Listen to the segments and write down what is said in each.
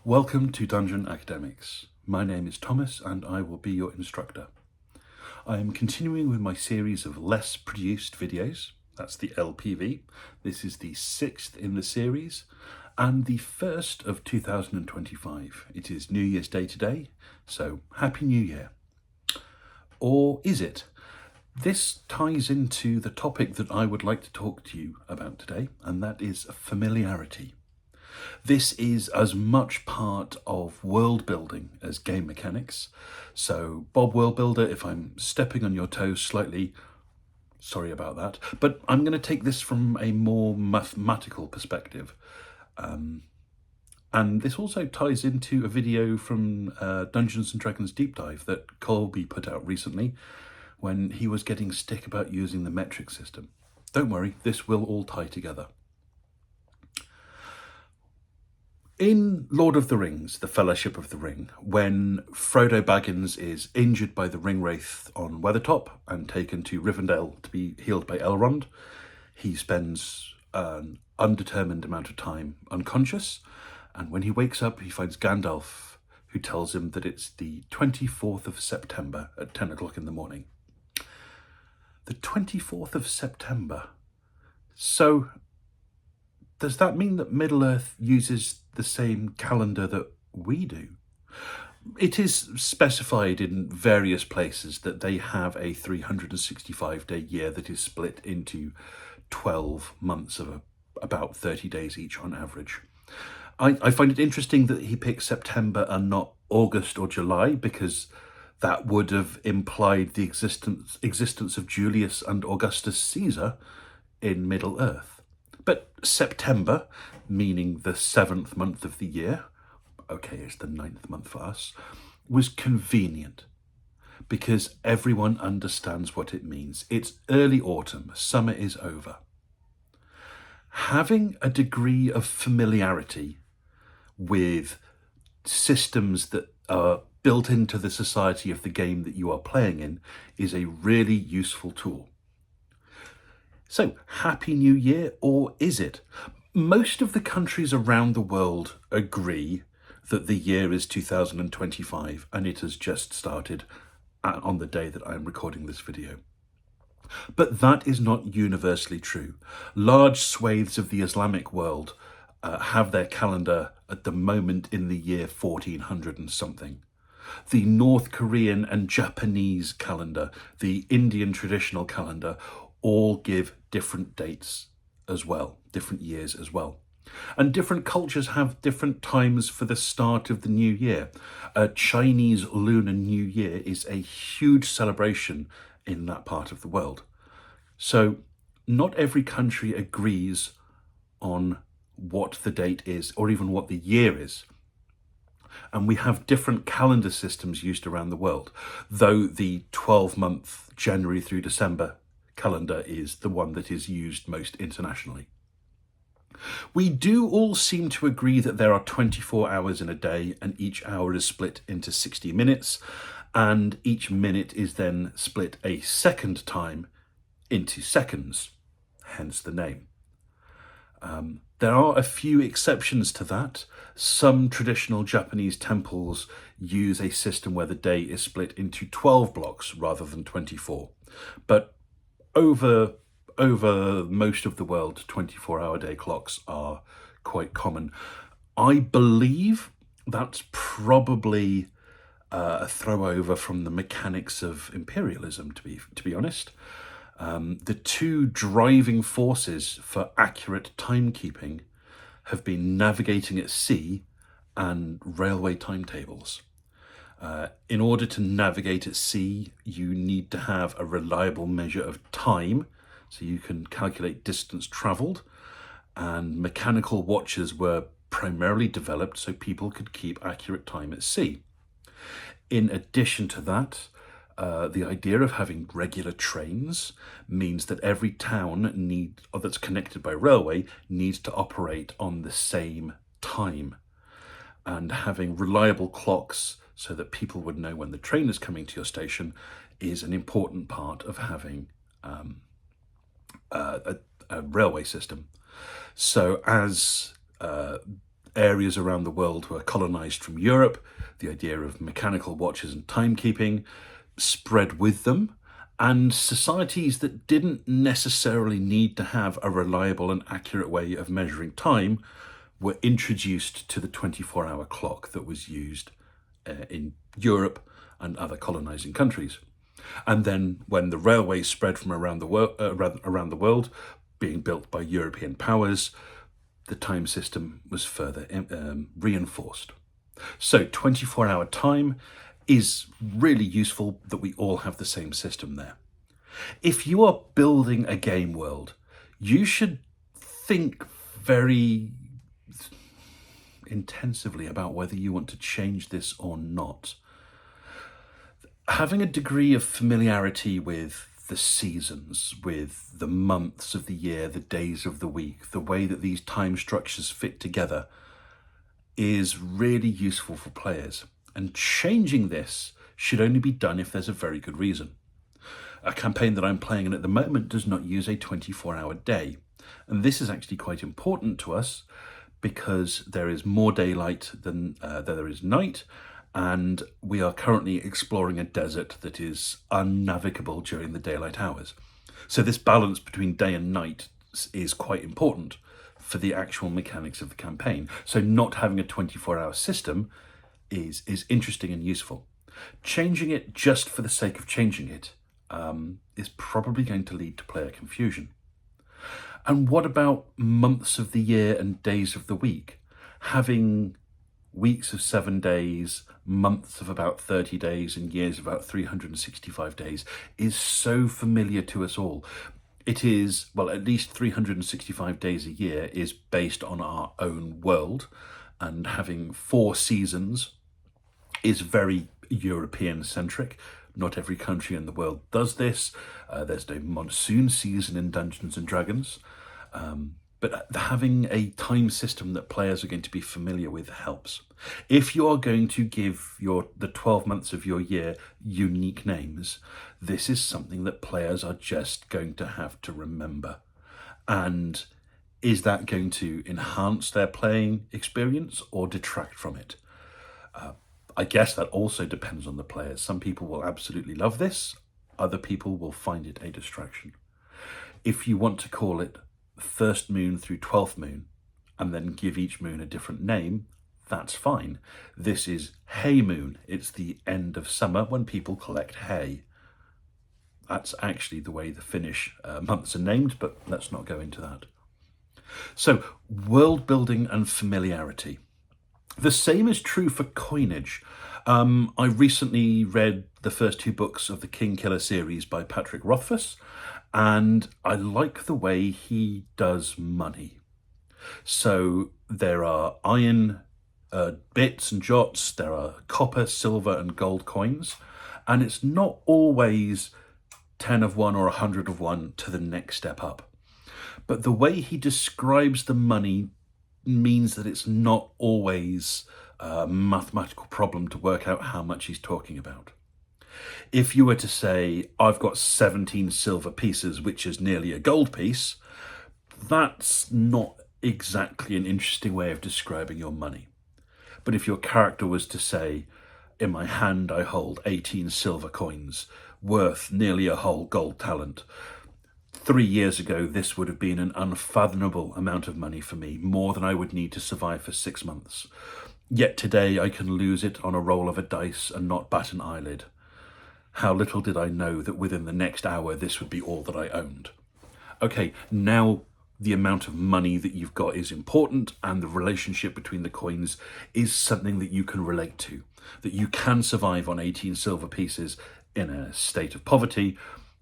Welcome to Dungeon Academics. My name is Thomas and I will be your instructor. I am continuing with my series of less produced videos. That's the LPV. This is the 6th in the series and the 1st of 2025. It is New Year's Day today, so Happy New Year. Or is it? This ties into the topic that I would like to talk to you about today, and that is familiarity. This is as much part of world building as game mechanics. So Bob World Builder, if I'm stepping on your toes slightly, sorry about that. But I'm going to take this from a more mathematical perspective. And this also ties into a video from Dungeons & Dragons Deep Dive that Colby put out recently when he was getting stick about using the metric system. Don't worry, this will all tie together. In Lord of the Rings, the Fellowship of the Ring, when Frodo Baggins is injured by the Ringwraith on Weathertop and taken to Rivendell to be healed by Elrond, he spends an undetermined amount of time unconscious, and when he wakes up he finds Gandalf, who tells him that it's the 24th of September at 10 o'clock in the morning. The 24th of September. So does that mean that Middle-earth uses the same calendar that we do? It is specified in various places that they have a 365-day year that is split into 12 months of about 30 days each on average. I find it interesting that he picked September and not August or July, because that would have implied the existence of Julius and Augustus Caesar in Middle-earth. But September, meaning the 7th month of the year, okay, it's the 9th month for us, was convenient because everyone understands what it means. It's early autumn, summer is over. Having a degree of familiarity with systems that are built into the society of the game that you are playing in is a really useful tool. So, Happy New Year, or is it? Most of the countries around the world agree that the year is 2025 and it has just started on the day that I'm recording this video. But that is not universally true. Large swathes of the Islamic world have their calendar at the moment in the year 1400 and something. The North Korean and Japanese calendar, the Indian traditional calendar, all give different dates as well, different years as well. And different cultures have different times for the start of the new year. A Chinese Lunar New Year is a huge celebration in that part of the world. So not every country agrees on what the date is or even what the year is. And we have different calendar systems used around the world, though the 12-month January through December calendar is the one that is used most internationally. We do all seem to agree that there are 24 hours in a day and each hour is split into 60 minutes and each minute is then split a second time into seconds, hence the name. There are a few exceptions to that. Some traditional Japanese temples use a system where the day is split into 12 blocks rather than 24. But over most of the world, 24-hour day clocks are quite common. I believe that's probably a throwover from the mechanics of imperialism, to be honest. The two driving forces for accurate timekeeping have been navigating at sea and railway timetables. In order to navigate at sea, you need to have a reliable measure of time, so you can calculate distance travelled, and mechanical watches were primarily developed so people could keep accurate time at sea. In addition to that, the idea of having regular trains means that every town that's connected by railway needs to operate on the same time, and having reliable clocks so that people would know when the train is coming to your station is an important part of having a railway system. So as areas around the world were colonized from Europe. The idea of mechanical watches and timekeeping spread with them, and societies that didn't necessarily need to have a reliable and accurate way of measuring time were introduced to the 24-hour clock that was used in Europe and other colonizing countries. And then when the railways spread from around the world, being built by European powers, the time system was further reinforced. So 24-hour time is really useful that we all have the same system there. If you are building a game world, you should think very intensively about whether you want to change this or not. Having a degree of familiarity with the seasons, with the months of the year, the days of the week, the way that these time structures fit together is really useful for players. And changing this should only be done if there's a very good reason. A campaign that I'm playing in at the moment does not use a 24-hour day. And this is actually quite important to us because there is more daylight than there is night, and we are currently exploring a desert that is unnavigable during the daylight hours. So this balance between day and night is quite important for the actual mechanics of the campaign. So not having a 24-hour system is interesting and useful. Changing it just for the sake of changing it is probably going to lead to player confusion. And what about months of the year and days of the week? Having weeks of 7 days, months of about 30 days, and years of about 365 days is so familiar to us all. It is, well, at least 365 days a year is based on our own world, and having 4 seasons is very European-centric. Not every country in the world does this. There's no monsoon season in Dungeons and Dragons. But having a time system that players are going to be familiar with helps. If you are going to give the 12 months of your year unique names, this is something that players are just going to have to remember. And is that going to enhance their playing experience or detract from it? I guess that also depends on the players. Some people will absolutely love this. Other people will find it a distraction. If you want to call it first moon through 12th moon and then give each moon a different name, that's fine. This is hay moon. It's the end of summer when people collect hay. That's actually the way the Finnish months are named, but let's not go into that. So, world building and familiarity. The same is true for coinage. I recently read the first 2 books of the King Killer series by Patrick Rothfuss, and I like the way he does money. So there are iron bits and jots, there are copper, silver and gold coins, and it's not always 10 of one or 100 of one to the next step up. But the way he describes the money means that it's not always a mathematical problem to work out how much he's talking about. If you were to say, I've got 17 silver pieces, which is nearly a gold piece, that's not exactly an interesting way of describing your money. But if your character was to say, in my hand I hold 18 silver coins, worth nearly a whole gold talent, 3 years ago, this would have been an unfathomable amount of money for me, more than I would need to survive for 6 months. Yet today I can lose it on a roll of a dice and not bat an eyelid. How little did I know that within the next hour this would be all that I owned. Okay, now the amount of money that you've got is important, and the relationship between the coins is something that you can relate to. That you can survive on 18 silver pieces in a state of poverty,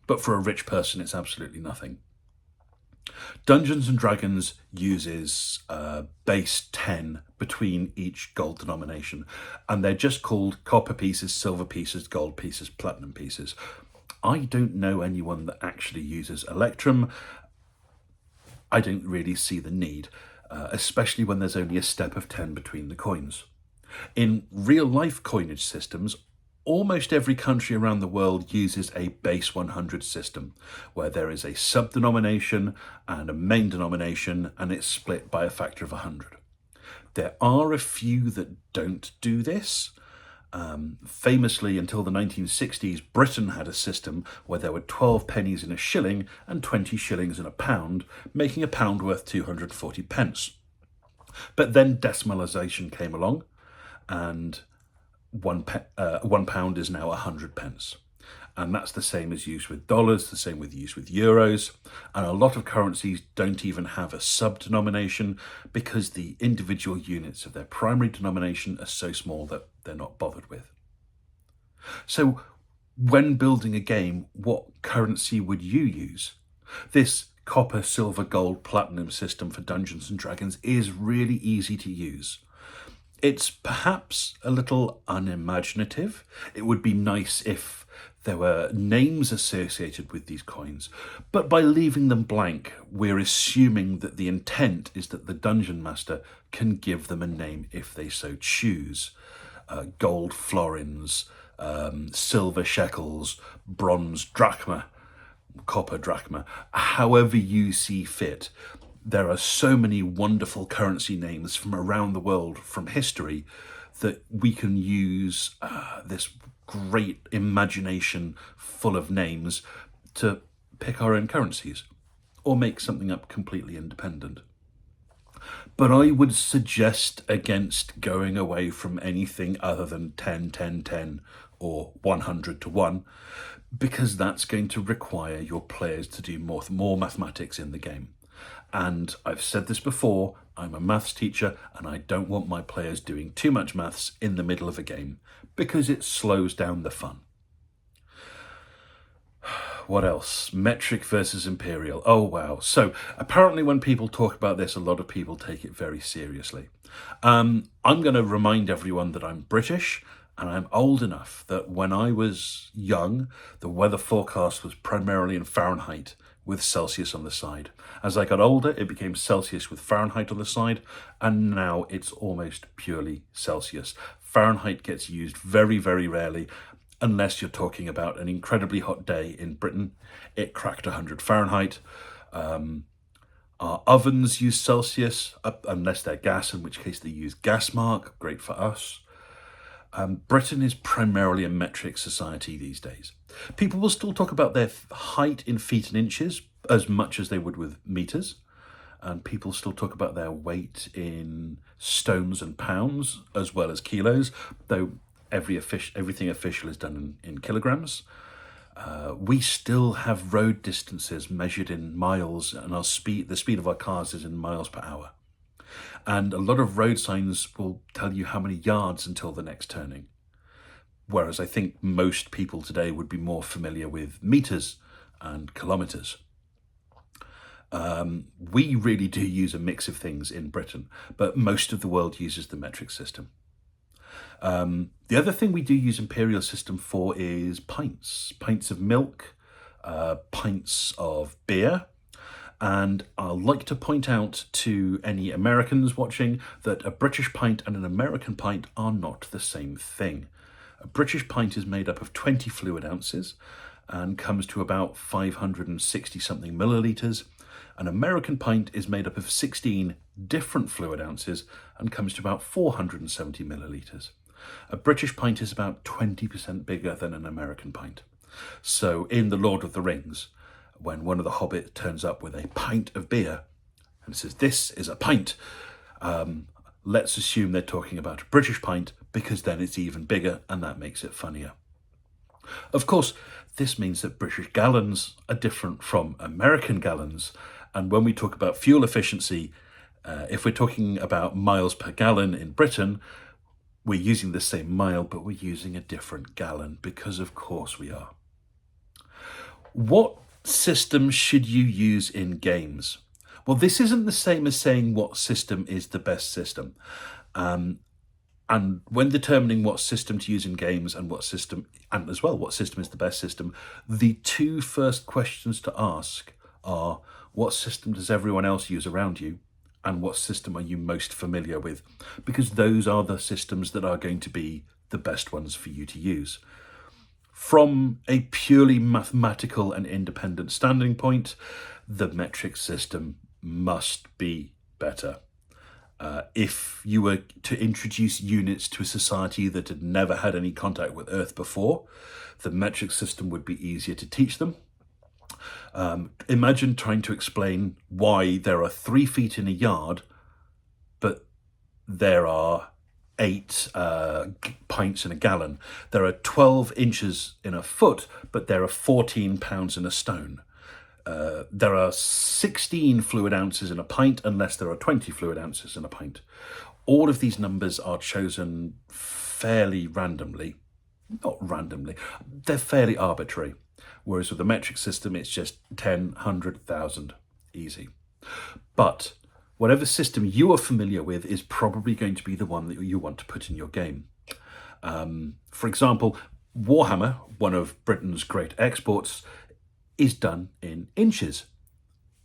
but for a rich person, it's absolutely nothing. Dungeons and Dragons uses base 10 between each gold denomination, and they're just called copper pieces, silver pieces, gold pieces, platinum pieces. I don't know anyone that actually uses Electrum. I don't really see the need, especially when there's only a step of 10 between the coins. In real-life coinage systems, almost every country around the world uses a base 100 system, where there is a sub-denomination and a main denomination, and it's split by a factor of 100. There are a few that don't do this. Famously, until the 1960s, Britain had a system where there were 12 pennies in a shilling and 20 shillings in a pound, making a pound worth 240 pence. But then decimalisation came along, and one pound is now 100 pence. And that's the same as used with dollars, the same with use with euros. And a lot of currencies don't even have a sub-denomination because the individual units of their primary denomination are so small that they're not bothered with. So when building a game, what currency would you use? This copper, silver, gold, platinum system for Dungeons and Dragons is really easy to use. It's perhaps a little unimaginative. It would be nice if there were names associated with these coins, but by leaving them blank, we're assuming that the intent is that the dungeon master can give them a name if they so choose. Gold florins, silver shekels, bronze drachma, copper drachma, however you see fit. There are so many wonderful currency names from around the world, from history, that we can use this great imagination full of names to pick our own currencies or make something up completely independent. But I would suggest against going away from anything other than 10, 10, 10 or 100 to 1, because that's going to require your players to do more mathematics in the game. And I've said this before, I'm a maths teacher and I don't want my players doing too much maths in the middle of a game because it slows down the fun. What else? Metric versus imperial. Oh, wow. So apparently when people talk about this, a lot of people take it very seriously. I'm going to remind everyone that I'm British and I'm old enough that when I was young, the weather forecast was primarily in Fahrenheit with Celsius on the side. As I got older, it became Celsius with Fahrenheit on the side, and now it's almost purely Celsius. Fahrenheit gets used very, very rarely, unless you're talking about an incredibly hot day in Britain. It cracked 100 Fahrenheit. Our ovens use Celsius, unless they're gas, in which case they use gas mark, great for us. Britain is primarily a metric society these days. People will still talk about their height in feet and inches as much as they would with meters. And people still talk about their weight in stones and pounds as well as kilos, though everything official is done in kilograms. We still have road distances measured in miles, and the speed of our cars is in miles per hour. And a lot of road signs will tell you how many yards until the next turning. Whereas I think most people today would be more familiar with meters and kilometers. We really do use a mix of things in Britain, but most of the world uses the metric system. The other thing we do use imperial system for is pints of milk, pints of beer. And I'd like to point out to any Americans watching that a British pint and an American pint are not the same thing. A British pint is made up of 20 fluid ounces and comes to about 560 something millilitres. An American pint is made up of 16 different fluid ounces and comes to about 470 millilitres. A British pint is about 20% bigger than an American pint. So in The Lord of the Rings, when one of the hobbits turns up with a pint of beer and says, "This is a pint," let's assume they're talking about a British pint, because then it's even bigger and that makes it funnier. Of course, this means that British gallons are different from American gallons. And when we talk about fuel efficiency, if we're talking about miles per gallon in Britain, we're using the same mile, but we're using a different gallon, because of course we are. What system should you use in games? Well, this isn't the same as saying what system is the best system. And when determining what system to use in games and what system is the best system, the two first questions to ask are, what system does everyone else use around you? And what system are you most familiar with? Because those are the systems that are going to be the best ones for you to use. From a purely mathematical and independent standing point, the metric system must be better. If you were to introduce units to a society that had never had any contact with Earth before, the metric system would be easier to teach them. Imagine trying to explain why there are 3 feet in a yard, but there are 8 pints in a gallon. There are 12 inches in a foot, but there are 14 pounds in a stone. There are 16 fluid ounces in a pint unless there are 20 fluid ounces in a pint. All of these numbers are chosen fairly randomly. Not randomly, they're fairly arbitrary. Whereas with the metric system, it's just 10, 100, 1,000, easy. But whatever system you are familiar with is probably going to be the one that you want to put in your game. For example, Warhammer, one of Britain's great exports, is done in inches,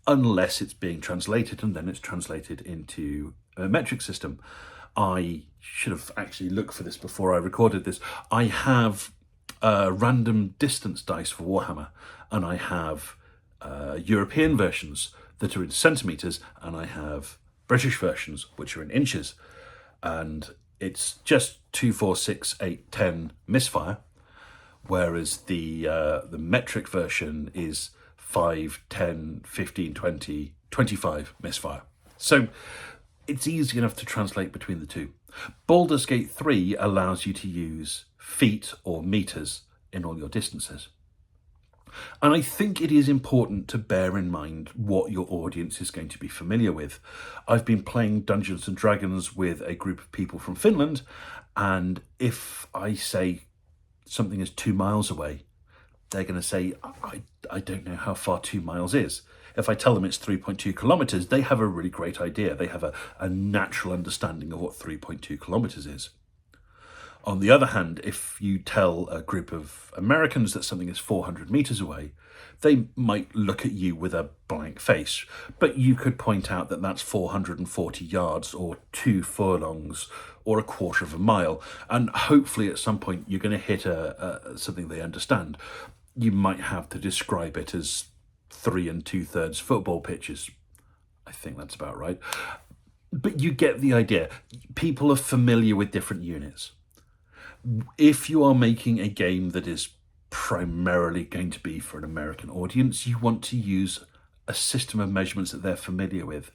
unless it's being translated, and then it's translated into a metric system. I should have actually looked for this before I recorded this. I have random distance dice for Warhammer, and I have European versions that are in centimetres, and I have British versions which are in inches. And it's just 2, 4, 6, 8, 10 misfire, whereas the metric version is 5, 10, 15, 20, 25 misfire. So it's easy enough to translate between the two. Baldur's Gate 3 allows you to use feet or meters in all your distances. And I think it is important to bear in mind what your audience is going to be familiar with. I've been playing Dungeons and Dragons with a group of people from Finland, and if I say something is 2 miles away, they're going to say, I don't know how far 2 miles is. If I tell them it's 3.2 kilometers, they have a really great idea. They have a natural understanding of what 3.2 kilometers is. On the other hand, if you tell a group of Americans that something is 400 meters away, they might look at you with a blank face. But you could point out that that's 440 yards or 2 furlongs or a quarter of a mile. And hopefully at some point you're going to hit something they understand. You might have to describe it as 3 2/3 football pitches. I think that's about right. But you get the idea. People are familiar with different units. If you are making a game that is primarily going to be for an American audience, you want to use a system of measurements that they're familiar with.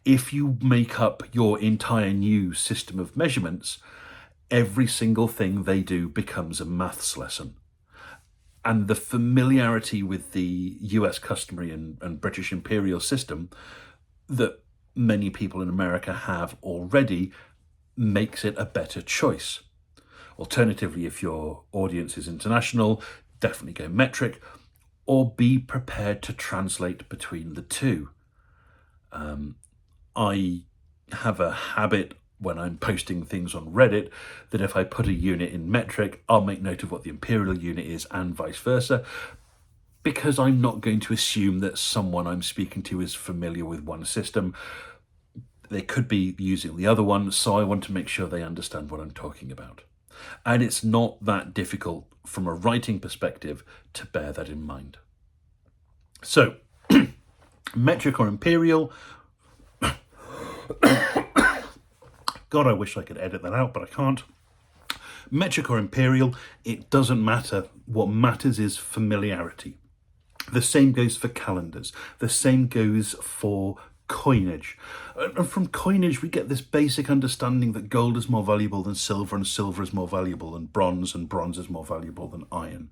If you make up your entire new system of measurements, every single thing they do becomes a maths lesson. And the familiarity with the US customary and British imperial system that many people in America have already makes it a better choice. Alternatively, if your audience is international, definitely go metric, or be prepared to translate between the two. I have a habit when I'm posting things on Reddit that if I put a unit in metric, I'll make note of what the imperial unit is and vice versa, because I'm not going to assume that someone I'm speaking to is familiar with one system. They could be using the other one, so I want to make sure they understand what I'm talking about. And it's not that difficult from a writing perspective to bear that in mind. So, metric or imperial. God, I wish I could edit that out, but I can't. Metric or imperial, it doesn't matter. What matters is familiarity. The same goes for calendars. The same goes for coinage. And from coinage, we get this basic understanding that gold is more valuable than silver, and silver is more valuable than bronze, and bronze is more valuable than iron.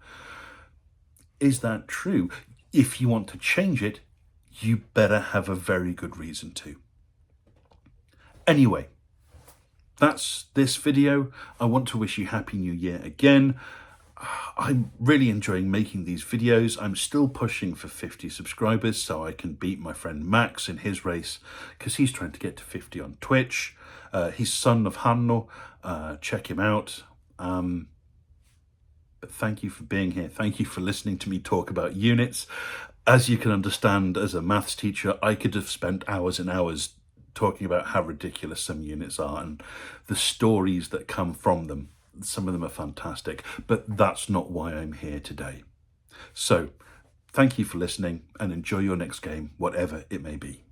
Is that true? If you want to change it, you better have a very good reason to. Anyway, that's this video. I want to wish you Happy New Year again. I'm really enjoying making these videos. I'm still pushing for 50 subscribers so I can beat my friend Max in his race, because he's trying to get to 50 on Twitch. He's son of Hanno. Check him out. But thank you for being here. Thank you for listening to me talk about units. As you can understand, as a maths teacher, I could have spent hours and hours talking about how ridiculous some units are and the stories that come from them. Some of them are fantastic, but that's not why I'm here today. So, thank you for listening and enjoy your next game, whatever it may be.